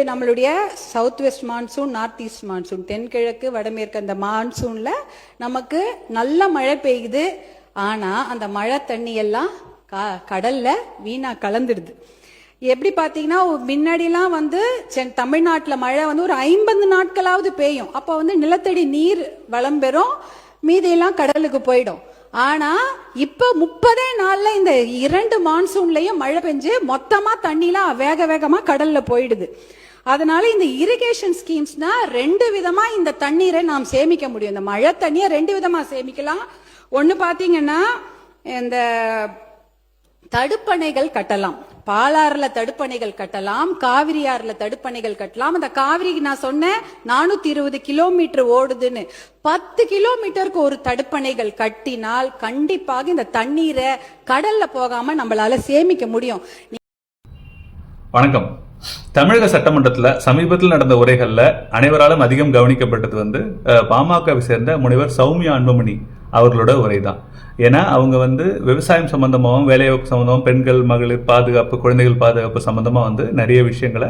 நம்மளுடைய south west monsoon, north east monsoon, தென்கிழக்கு வடமேற்கு அந்த மான்சூன்ல நமக்கு நல்ல மழை பெய்யுது. ஆனா அந்த மழை தண்ணி எல்லாம் கடல்ல வீணா கலந்துடுது. எப்படி பாத்தீங்கன்னா முன்னாடிலாம் தமிழ்நாட்டில் மழை ஒரு 50 நாட்களாவது பெய்யும். அப்ப நிலத்தடி நீர் வளம் பெறும், மீதியெல்லாம் கடலுக்கு போயிடும். ஆனா இப்ப 30 நாள்ல இந்த 2 மான்சூன்லயும் மழை பெஞ்சு மொத்தமா தண்ணிலாம் வேக வேகமா கடல்ல போயிடுது. அதனால இந்த இரிகேஷன் ஸ்கீம்ஸ்னா 2 விதமா இந்த தண்ணீரை நாம் சேமிக்க முடியும். இந்த மழை தண்ணியை 2 விதமா சேமிக்கலாம். ஒண்ணு பாத்தீங்கன்னா இந்த தடுப்பணைகள் கட்டலாம். பாலாறுல தடுப்பணைகள் கட்டலாம், காவிரி ஆறுல தடுப்பணைகள் கட்டலாம். அந்த காவிரிக்கு நான் சொன்னேன் 420 கிலோமீட்டர் ஓடுதுன்னு. 10 கிலோமீட்டருக்கு ஒரு தடுப்பணைகள் கட்டினால் கண்டிப்பாக இந்த தண்ணீரை கடல்ல போகாம நம்மளால சேமிக்க முடியும். வணக்கம். தமிழக சட்டமன்றத்தில் சமீபத்தில் நடந்த உரைகள்ல அனைவராலும் அதிகம் கவனிக்கப்பட்டது பாமகவை சேர்ந்த முனைவர் சௌமியா அன்புமணி அவர்களோட உரை தான். ஏன்னா அவங்க விவசாயம் சம்பந்தமாகவும், வேலைவாய்ப்பு சம்பந்தமாகவும், பெண்கள் மகளிர் பாதுகாப்பு, குழந்தைகள் பாதுகாப்பு சம்பந்தமா நிறைய விஷயங்களை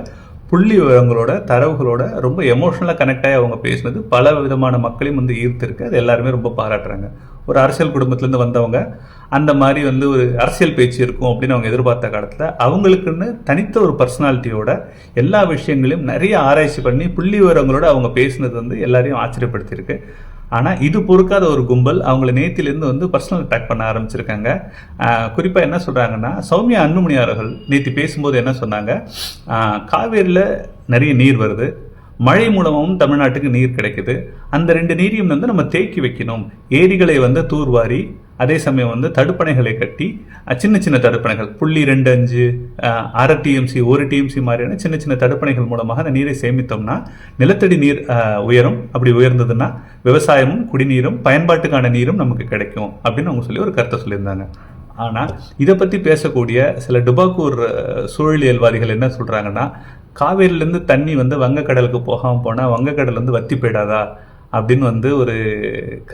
புள்ளி விவரங்களோட தரவுகளோட ரொம்ப எமோஷனலாக கனெக்ட் ஆகி அவங்க பேசினது பல விதமான மக்களையும் ஈர்த்திருக்கு. அது எல்லாருமே ரொம்ப பாராட்டுறாங்க. ஒரு அரசியல் குடும்பத்திலேருந்து வந்தவங்க அந்த மாதிரி ஒரு அரசியல் பேச்சு இருக்கும் அப்படின்னு அவங்க எதிர்பார்த்த காலத்தில் அவங்களுக்குன்னு தனித்த ஒரு பர்சனாலிட்டியோட எல்லா விஷயங்களையும் நிறைய ஆராய்ச்சி பண்ணி புள்ளி விவரங்களோட அவங்க பேசினது எல்லாரையும் ஆச்சரியப்படுத்தியிருக்கு. ஆனால் இது பொறுக்காத ஒரு கும்பல் அவங்கள நேத்திலேருந்து பர்சனல் அட்டாக் பண்ண ஆரம்பிச்சிருக்காங்க. குறிப்பாக என்ன சொல்கிறாங்கன்னா, சௌமியா அன்புமணி அவர்கள் நேற்று பேசும்போது என்ன சொன்னாங்க, காவேரியில் நிறைய நீர் வருது, மழை மூலமாகவும் தமிழ்நாட்டுக்கு நீர் கிடைக்குது, அந்த 2 நீரையும் நம்ம தேக்கி வைக்கணும், ஏரிகளை தூர்வாரி அதே சமயம் தடுப்பணைகளை கட்டி சின்ன சின்ன தடுப்பணைகள் 0.25 1/2 TMC 1 TMC மாதிரியான சின்ன சின்ன தடுப்பணைகள் மூலமாக அந்த நீரை சேமித்தோம்னா நிலத்தடி நீர் உயரும். அப்படி உயர்ந்ததுன்னா விவசாயமும் குடிநீரும் பயன்பாட்டுக்கான நீரும் நமக்கு கிடைக்கும் அப்படின்னு அவங்க சொல்லி ஒரு கருத்தை சொல்லியிருந்தாங்க. ஆனால் இதை பற்றி பேசக்கூடிய சில டுபாக்கூர் சூழலியல்வாதிகள் என்ன சொல்கிறாங்கன்னா, காவேரியிலேருந்து தண்ணி வங்கக்கடலுக்கு போகாமல் போனால் வங்கக்கடல் வத்தி போயிடாதா அப்படின்னு ஒரு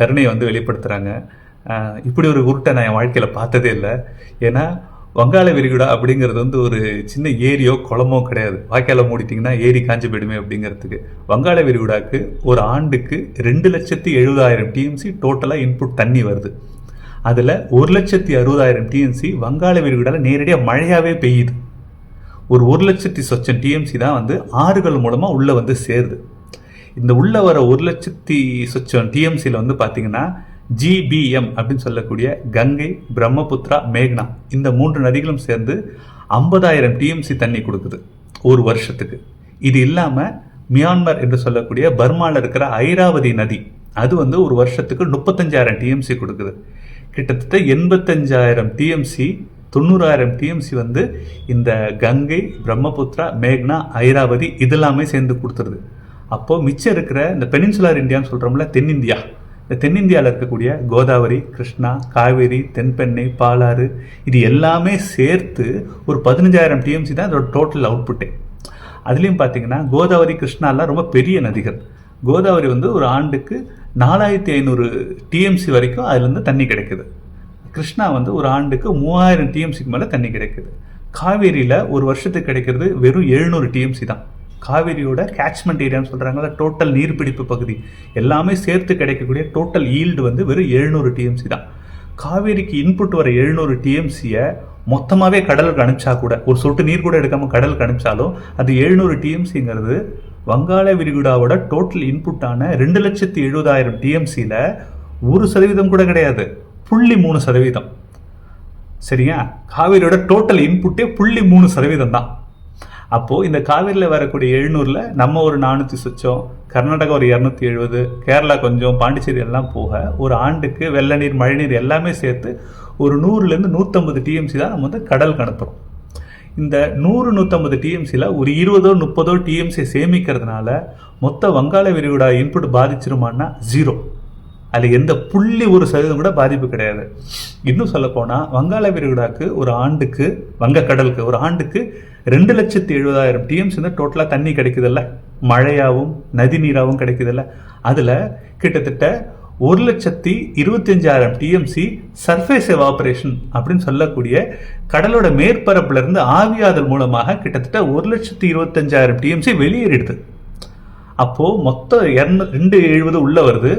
கருணையை வெளிப்படுத்துகிறாங்க. இப்படி ஒரு உருட்டை நான் என் வாழ்க்கையில் பார்த்ததே இல்லை. ஏன்னா வங்காள விரிகுடா அப்படிங்கிறது ஒரு சின்ன ஏரியோ குளமோ கிடையாது. வாய்க்கால மூடிட்டிங்கன்னா ஏரி காஞ்சி போயிடுமே அப்படிங்கிறதுக்கு. வங்காள விரிகுடாக்கு ஒரு ஆண்டுக்கு 2,70,70,000 TMC டோட்டலாக இன்புட் தண்ணி வருது. அதில் 1,60,60,000 TMC வங்காள விரிகுடாவில் நேரடியாக மழையாகவே பெய்யுது. ஒரு 1,00,000 சொச்சம் TMC தான் ஆறுகள் மூலமாக உள்ளே சேருது. இந்த உள்ள வர 1,00,000 சொச்சம் TMCயில் பார்த்தீங்கன்னா GBM அப்படின்னு சொல்லக்கூடிய கங்கை, பிரம்மபுத்திரா, மேக்னா இந்த 3 நதிகளும் சேர்ந்து 50,000 TMC தண்ணி கொடுக்குது ஒரு வருஷத்துக்கு. இது இல்லாமல் மியான்மர் என்று சொல்லக்கூடிய பர்மாவில் இருக்கிற ஐராவதி நதி அது ஒரு வருஷத்துக்கு 35,000 TMC கொடுக்குது. கிட்டத்தட்ட 85,000 TMC 90,000 TMC இந்த கங்கை, பிரம்மபுத்திரா, மேக்னா, ஐராவதி இதெல்லாமே சேர்ந்து கொடுத்துருது. அப்போது மிச்சம் இருக்கிற இந்த பெனின்சுலர் இந்தியான்னு சொல்கிறோம்ல, தென்னிந்தியா, இந்த தென்னிந்தியாவில் இருக்கக்கூடிய கோதாவரி, கிருஷ்ணா, காவேரி, தென்பெண்ணை, பாலாறு இது எல்லாமே சேர்த்து ஒரு 15,000 TMC தான் அதோட டோட்டல் அவுட்புட்டே. அதுலேயும் பார்த்தீங்கன்னா கோதாவரி, கிருஷ்ணாலாம் ரொம்ப பெரிய நதிகள். கோதாவரி ஒரு ஆண்டுக்கு 4,500 TMC வரைக்கும் அதுலேருந்து தண்ணி கிடைக்குது. கிருஷ்ணா ஒரு ஆண்டுக்கு 3,000 TMCக்கு மேலே தண்ணி கிடைக்குது. காவேரியில் ஒரு வருஷத்துக்கு கிடைக்கிறது வெறும் 700 TMC தான். காவேரியோட கேட்ச்மெண்ட் ஏரியான்னு சொல்கிறாங்க, டோட்டல் நீர்பிடிப்பு பகுதி எல்லாமே சேர்த்து கிடைக்கக்கூடிய டோட்டல் ஈல்டு வெறும் 700 TMC தான். காவேரிக்கு இன்புட் வர 700 TMCயை மொத்தமாகவே கடலுக்கு அனுப்பிச்சா கூட, ஒரு சொட்டு நீர் கூட எடுக்காமல் கடலுக்கு அனுப்பிச்சாலும் அது 700 TMCங்கிறது வங்காள விரிகுடாவோட டோட்டல் இன்புட்டான 2,70,70,000 TMCயில் 1% கூட கிடையாது, 0.3%. சரியா? காவேரியோட டோட்டல் இன்புட்டே 0.3% தான். அப்போது இந்த காவேரியில் வரக்கூடிய 700ல் நம்ம ஒரு 400 சொச்சம், கர்நாடகா ஒரு 270, கேரளா கொஞ்சம், பாண்டிச்சேரி எல்லாம் போக ஒரு ஆண்டுக்கு வெள்ள நீர், மழைநீர் எல்லாமே சேர்த்து ஒரு 100லேருந்து 150 TMC தான் நம்ம கடலுக்கு அனுப்புகிறோம். இந்த 100-150 TMCயில் ஒரு 20-30 TMC சேமிக்கிறதுனால மொத்த வங்காள விரிகுடா இன்புட் பாதிச்சிருமான்னா 0. அதில் எந்த 0.1% கூட பாதிப்பு கிடையாது. இன்னும் சொல்லப்போனால் வங்காள விரிகுடாக்கு ஒரு ஆண்டுக்கு, வங்கக்கடலுக்கு ஒரு ஆண்டுக்கு 2,70,70,000 TMC டோட்டலாக தண்ணி கிடைக்குதில்ல, மழையாகவும் நதி நீராகவும் கிடைக்குதில்ல. அதில் கிட்டத்தட்ட 1,25,000 டிஎம்சி சர்ஃபேஸ் எவாபரேஷன் அப்படின்னு சொல்லக்கூடிய கடலோட மேற்பரப்புல இருந்து ஆவியாதல் மூலமாக கிட்டத்தட்ட 1,25,000 டிஎம்சி வெளியேறிடுது. அப்போ மொத்தம் 270 உள்ள வருது,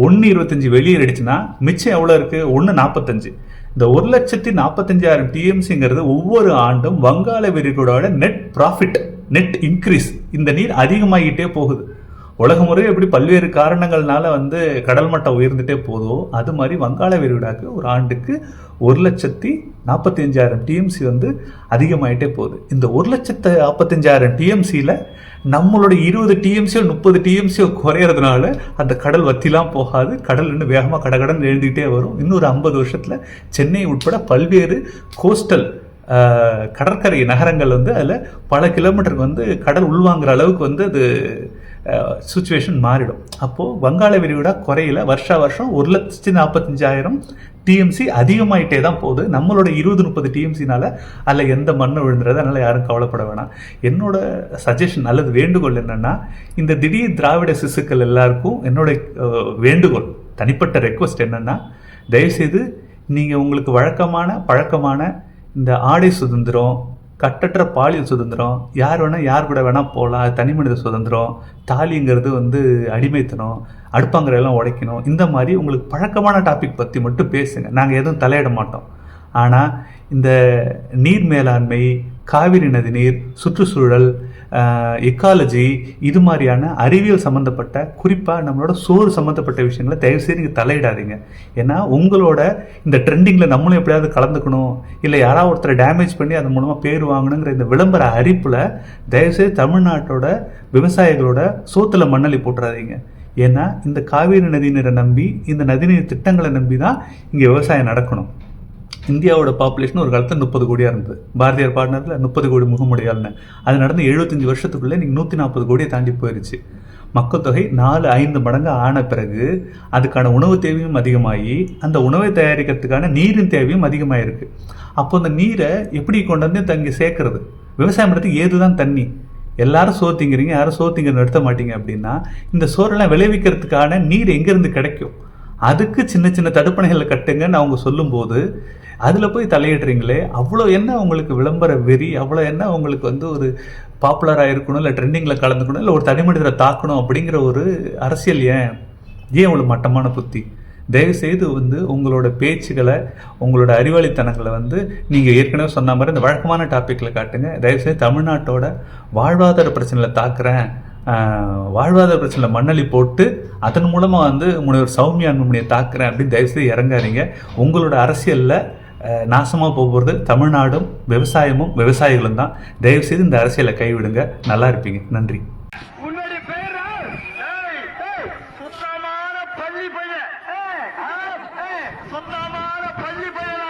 125 வெளியேறிடுச்சுன்னா மிச்சம் எவ்வளவு இருக்கு? 145. இந்த 1,45,000 டிஎம்சிங்கிறது ஒவ்வொரு ஆண்டும் வங்காள விரிகுடாவோட நெட் ப்ராஃபிட், நெட் இன்க்ரீஸ். இந்த நீர் அதிகமாகிட்டே போகுது. உலக முறை எப்படி பல்வேறு காரணங்கள்னால கடல் மட்டம் உயர்ந்துட்டே போதோ அது மாதிரி வங்காள விரிகுடாக்கு ஒரு ஆண்டுக்கு 1,45,000 டிஎம்சி அதிகமாயிட்டே போகுது. இந்த 1,45,000 டிஎம்சியில நம்மளோட 20 டிஎம்சியோ 30 டிஎம்சியோ குறையறதுனால அந்த கடல் வத்திலாம் போகாது. கடல் இன்னும் வேகமாக கடகடன் எழுந்துகிட்டே வரும். இன்னொரு 50 வருஷத்துல சென்னை உட்பட பல்வேறு கோஸ்டல் கடற்கரை நகரங்கள் அதில் பல கிலோமீட்டருக்கு கடல் உள்வாங்கிற அளவுக்கு அது சுச்சுவேஷன் மாறிடும். அப்போது வங்காள விரிகுடா குறையில வருஷம் 1,45,000 டிஎம்சி அதிகமாயிட்டே தான் போகுது. நம்மளோட 20-30 டிஎம்சினால அதில் எந்த மண்ணு விழுந்துறது, அதனால யாரும் கவலைப்பட வேணாம். என்னோட சஜஷன் அல்லது வேண்டுகோள் என்னன்னா, இந்த திடீர் திராவிட சிசுக்கள் எல்லாருக்கும் என்னோட வேண்டுகோள், தனிப்பட்ட ரெக்வஸ்ட் என்னன்னா, தயவுசெய்து நீங்கள் உங்களுக்கு பழக்கமான இந்த ஆடை சுதந்திரம், கட்டற்ற பாலியல் சுதந்திரம், யார் வேணால் யார் கூட வேணால் போகலாம், அது தனி மனித சுதந்திரம், தாலிங்கிறது அடிமைத்தனம், அடுப்பாங்கரையெல்லாம் உடைக்கணும், இந்த மாதிரி உங்களுக்கு பழக்கமான டாபிக் பற்றி மட்டும் பேசுங்க. நாங்கள் எதுவும் தலையிட மாட்டோம். ஆனால் இந்த நீர் மேலாண்மை, காவிரி நதி நீர், சுற்றுச்சூழல், எக்காலஜி, இது மாதிரியான அறிவியல் சம்மந்தப்பட்ட, குறிப்பாக நம்மளோட சோறு சம்மந்தப்பட்ட விஷயங்களை தயவுசெய்து நீங்கள் தலையிடாதீங்க. ஏன்னா உங்களோட இந்த ட்ரெண்டிங்கில் நம்மளும் எப்படியாவது கலந்துக்கணும், இல்லை யாராவது ஒருத்தரை டேமேஜ் பண்ணி அதன் மூலமாக பேர் வாங்கணுங்கிற இந்த விளம்பர அரிப்பில் தயவுசெய்து தமிழ்நாட்டோட விவசாயிகளோட சோத்துல மண்ணலி போட்டுறாதீங்க. ஏன்னா இந்த காவிரி நதிநீரை நம்பி, இந்த நதிநீர் திட்டங்களை நம்பி தான் இங்கே விவசாயம் நடக்கணும். இந்தியாவோட பாப்புலேஷன் ஒரு காலத்தில் 30 கோடியாக இருந்தது. பாரதியார் பாடினதுல 30 கோடி முகமுடையாள்னு. அது நடந்து 75 வருஷத்துக்குள்ளே நீங்கள் 140 கோடியை தாண்டி போயிடுச்சு. மக்கள் தொகை 4-5 மடங்கு ஆன பிறகு அதுக்கான உணவு தேவையும் அதிகமாகி, அந்த உணவை தயாரிக்கிறதுக்கான நீரின் தேவையும் அதிகமாகிருக்கு. அப்போ அந்த நீரை எப்படி கொண்டு தங்கி சேர்க்கறது? விவசாயம் பண்ணுறதுக்கு ஏதுதான் தண்ணி. எல்லாரும் சோத்திங்கிறீங்க, யாரும் சோத்திங்க நிறுத்த மாட்டீங்க. அப்படின்னா இந்த சோறெல்லாம் விளைவிக்கிறதுக்கான நீர் எங்கேருந்து கிடைக்கும்? அதுக்கு சின்ன சின்ன தடுப்பணைகளை கட்டுங்கன்னு அவங்க சொல்லும்போது அதில் போய் தலையிடுறீங்களே, அவ்வளோ என்ன உங்களுக்கு விளம்பர வெறி, அவ்வளோ என்ன உங்களுக்கு ஒரு பாப்புலராக இருக்கணும், இல்லை ட்ரெண்டிங்கில் கலந்துக்கணும், இல்லை ஒரு தனி மனிதரை தாக்கணும் அப்படிங்கிற ஒரு அரசியல் ஏன் அவ்வளோ மட்டமான புத்தி? தயவுசெய்து உங்களோட பேச்சுகளை, உங்களோட அறிவாளித்தனங்களை நீங்கள் ஏற்கனவே சொன்ன மாதிரி இந்த வழக்கமான டாப்பிக்கில் காட்டுங்க. தயவுசெய்து தமிழ்நாட்டோட வாழ்வாதார பிரச்சனையில் தாக்குறேன், வாழ்வாதார பிரச்சனை மண்ணலி போட்டு அதன் மூலமாக முனைவர் சௌமியா அன்புமணியை தாக்குறேன் அப்படின்னு தயவுசெய்து இறங்காதீங்க. உங்களோட அரசியலில் நாசமாக போகிறது தமிழ்நாடும் விவசாயமும் விவசாயிகளும் தான். தயவுசெய்து இந்த அரசியலை கைவிடுங்க, நல்லா இருப்பீங்க. நன்றி. பள்ளி பையன்